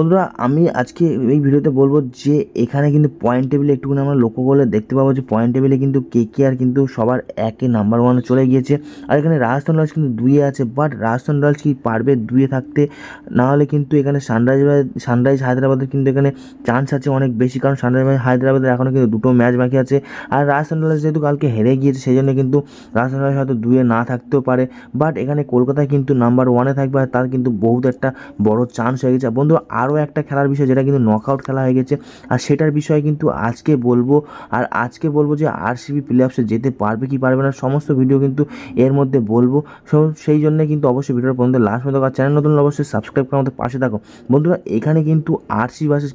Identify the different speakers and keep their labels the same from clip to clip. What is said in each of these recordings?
Speaker 1: বন্ধুরা আমি আজকে এই ভিডিওতে বলবো যে এখানে কিন্তু পয়েন্ট টেবিলে একটুখানি আমরা লক্ষ্য করলে দেখতে পাবো যে পয়েন্ট টেবিলে কিন্তু কেকেআর কিন্তু সবার একে নাম্বার ওয়ানে চলে গিয়েছে। আর এখানে রাজস্থান রয়্যালস কিন্তু 2-এ আছে, বাট রাজস্থান রয়্যালস কি পারবে 2-এ থাকতে? না হলে কিন্তু এখানে সানরাইজ হায়দ্রাবাদের কিন্তু এখানে চান্স আছে অনেক বেশি, কারণ সানরাইজ হায়দ্রাবাদের এখনও কিন্তু 2টো ম্যাচ বাকি আছে। আর রাজস্থান রয়্যালস যেহেতু কালকে হেরে গিয়েছে সেই জন্য কিন্তু রাজস্থান রয়্যালস হয়তো 2-এ না থাকতেও পারে, বাট এখানে কলকাতায় কিন্তু নাম্বার ওয়ানে থাকবে আর তার কিন্তু বহুত একটা বড় চান্স হয়ে গেছে। বন্ধু আরও একটা খেলার বিষয় যেটা কিন্তু নকআউট খেলা হয়ে গেছে, আর সেটার বিষয়ে কিন্তু আজকে বলবো। আর আজকে বলবো যে আরসিবি প্লে অফসে যেতে পারবে কি পারবে না, সমস্ত ভিডিও কিন্তু এর মধ্যে বলবো। সেই জন্য কিন্তু অবশ্যই ভিডিওর পর্যন্ত লাস্ট পর্যন্ত আর চ্যানেল নতুন অবশ্যই সাবস্ক্রাইব করে আমাদের পাশে থাকো। বন্ধুরা এখানে কিন্তু RCB versus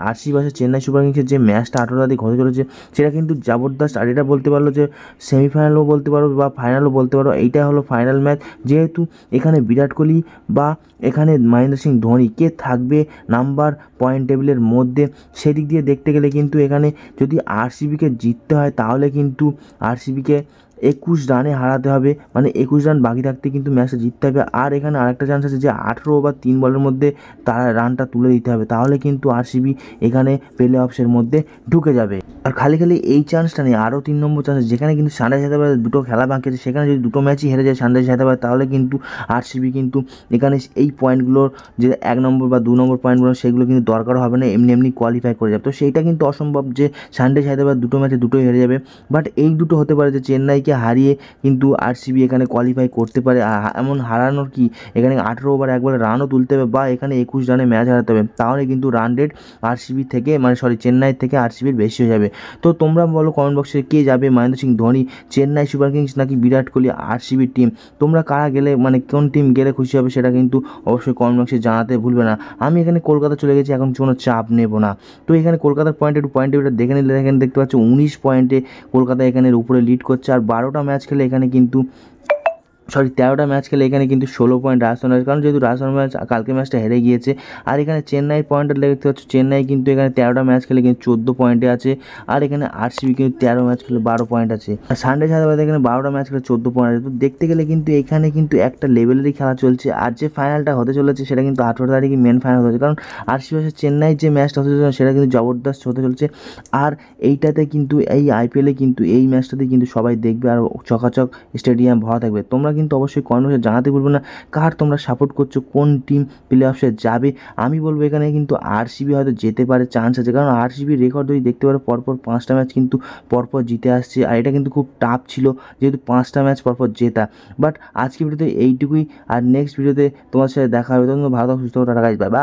Speaker 1: RCB versus Chennai super কিংসের যে ম্যাচটা 18 তারিখ হতে চলেছে সেটা কিন্তু জবরদস্ত। আর এটা বলতে পারলো যে সেমিফাইনালও বলতে পারো বা ফাইনালও বলতে পারো, এইটা হলো ফাইনাল ম্যাচ। যেহেতু এখানে বিরাট কোহলি বা এখানে মহেন্দ্র সিং ধোনি কে থাকবে নাম্বার পয়েন্ট টেবিলের মধ্যে, সেদিক দিয়ে দেখতে গেলে কিন্তু এখানে যদি আরসিবিকে জিততে হয় তাহলে কিন্তু আরসিবিকে 21 রানে হারাতে হবে, মানে 21 রান বাকি থাকতে কিন্তু ম্যাচটা জিততে হবে। আর এখানে আরেকটা চান্স আছে যে 18 ওভার 3 বলের মধ্যে তারা রানটা তুলে দিতে হবে, তাহলে কিন্তু আরসিবি এখানে প্লে অফসের মধ্যে ঢুকে যাবে। আর খালি এই চান্সটা নেই, আরও 3 নম্বর চান্স যেখানে কিন্তু সানরাইজ হায়দ্রাবাদ 2টো খেলা বাকি আছে, সেখানে যদি 2টো ম্যাচই হেরে যায় সানরাইজ হায়দ্রাবাদ তাহলে কিন্তু আরসিবি কিন্তু এখানে এই পয়েন্টগুলোর যে 1 নম্বর বা 2 নম্বর পয়েন্টগুলো সেগুলো কিন্তু দরকার হবে না, এমনি কোয়ালিফাই করে যাবে। তো সেইটা কিন্তু অসম্ভব যে সানরাইজ হায়দ্রাবাদ 2টো ম্যাচে 2টোই হেরে যাবে, বাট এই দুটো হতে পারে যে চেন্নাইকে হারিয়ে কিন্তু আরসিবি এখানে কোয়ালিফাই করতে পারে। এমন হারানোর কি, এখানে 18 ওভার 1 বলে রানও তুলতে হবে বা এখানে 21 রানে ম্যাচ হারাতে হবে, তাহলে কিন্তু রান রেট আরসিবি থেকে চেন্নাই থেকে আরসিবির বেশি হয়ে যাবে। তো তোমরা বলো কমেন্ট বক্সে কে যাবে, মহেন্দ্র সিং ধোনি, চেন্নাই সুপার কিংস নাকি বিরাট কোহলি আরসিবির টিম? তোমরা কারা গেলে মানে কোন টিম গেলে খুশি হবে সেটা কিন্তু অবশ্যই কমেন্ট বক্সে জানাতে ভুলবে না। আমি এখানে কলকাতা চলে গেছি, এখন কোনো চাপ নেব না। তো এখানে কলকাতার পয়েন্ট টেবিলটা দেখে নিলে এখানে দেখতে পাচ্ছ 19 পয়েন্টে কলকাতা এখানে উপরে লিড করছে। আর 12টা ম্যাচ খেলে এখানে কিন্তু 13টা ম্যাচ খেলে এখানে কিন্তু 16 পয়েন্ট রাজস্থান রয়্যালস, কারণ যেহেতু রাজস্থান ম্যাচ কালকে ম্যাচটা হেরে গিয়েছে। আর এখানে চেন্নাই পয়েন্টটা দেখতে পাচ্ছ, চেন্নাই কিন্তু এখানে 13টা ম্যাচ খেলে কিন্তু 14 পয়েন্টে আছে। আর এখানে আরসিবি কিন্তু 13 ম্যাচ খেলে 12 পয়েন্ট আছে। আর সানরাইজ হায়দ্রাবাদ এখানে 12টা ম্যাচ খেলে 14 পয়েন্ট আছে। তো দেখতে গেলে কিন্তু এখানে কিন্তু একটা লেভেলেরই খেলা চলছে। আর যে ফাইনালটা হতে চলেছে সেটা কিন্তু 18 তারিখে মেন ফাইনাল হচ্ছে, কারণ আরসিবি ভার্সেস চেন্নাই যে ম্যাচটা হতে চলেছে সেটা কিন্তু জবরদস্ত হতে চলছে। আর এইটাতে কিন্তু এই আইপিএলে কিন্তু এই ম্যাচটাতে কিন্তু সবাই দেখবে আর চকাচক স্টেডিয়াম ভরা থাকবে। তোমরা কিন্তু অবশ্যই কমেন্ট জানাতে ভুলবে না কার তোমরা সাপোর্ট করছো, কোন টিম প্লে অফসে যাবে। আমি বলবো এখানে কিন্তু আরসিবি হয়তো যেতে পারে, চান্স আছে, কারণ আরসিবির রেকর্ড যদি দেখতে পারো পরপর 5টা ম্যাচ কিন্তু পরপর জিতে আসছে। আর এটা কিন্তু খুব টাফ ছিল যেহেতু 5টা ম্যাচ পরপর জেতা। বাট আজকে ভিডিওতে এইটুকুই, আর নেক্সট ভিডিওতে তোমার সাথে দেখা হবে। তখন ভালো সুস্থ টাটা গাইস, বাই বাই।